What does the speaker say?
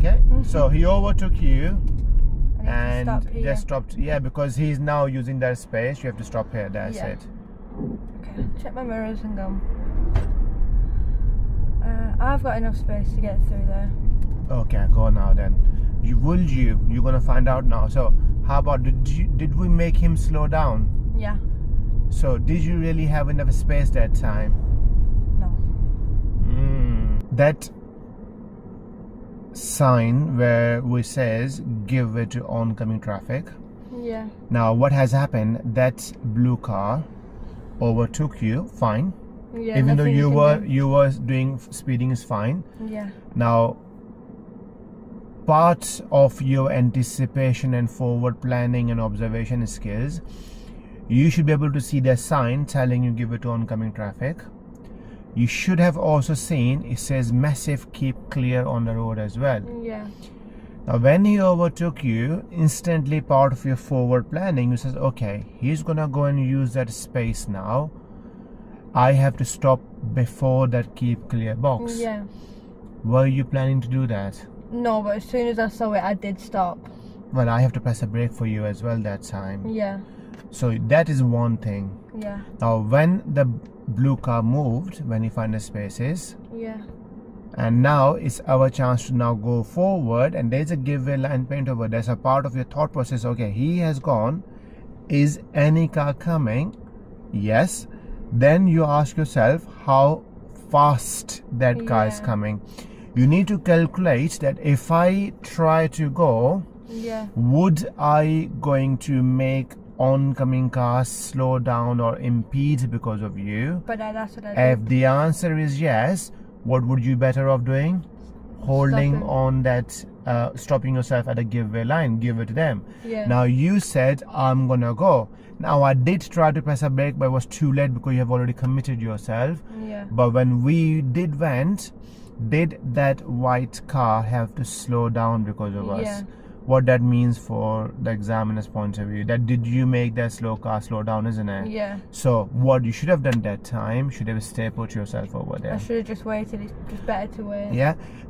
Okay, so he overtook you And and stop here. just stopped. Yeah, because he's now using that space. You have to stop here. That's Yeah. it. Okay, check my mirrors and go. I've got enough space to get through there. Okay, go now then. You're gonna find out now. So how about did we make him slow down? Yeah. So did you really have enough space that time? No. That sign where we says give way to oncoming traffic. Yeah. Now what has happened? That blue car overtook you. Fine. Yeah. Even though nothing you can were doing speeding is fine. do. Yeah. Now part of your anticipation and forward planning and observation skills, you should be able to see the sign telling you give it to oncoming traffic. You should have also seen it says massive keep clear on the road as well. Yeah. Now when he overtook you, instantly part of your forward planning, you says, okay, he's gonna go and use that space now. I have to stop before that keep clear box. Yeah. Were you planning to do that? No, but as soon as I saw it, I did stop. Well, I have to press a brake for you as well that time. Yeah. So that is one thing. Yeah. Now when the blue car moved, when you find the spaces, Yeah. and now it's our chance to now go forward, and there's a giveaway line paint over. There's a part of your thought process. Okay, he has gone. Is any car coming? Yes. Then you ask yourself how fast that car is Yeah. coming. You need to calculate that if I try to go, Yeah. would I going to make oncoming cars slow down or impede because of you? But that's what I If did. the answer is yes, what would you better off doing? Holding Stopping. on that, stopping yourself at a giveaway line, give it to them. Yeah. Now you said, I'm gonna go. Now I did try to press a brake, but it was too late because you have already committed yourself. Yeah. But when we went, did that white car have to slow down because of us? Yeah. What that means for the examiner's point of view, that did you make that slow car slow down, isn't it? Yeah. So what you should have done that time, should have stay put yourself over I there. should have just waited. It's just better to wait. Yeah.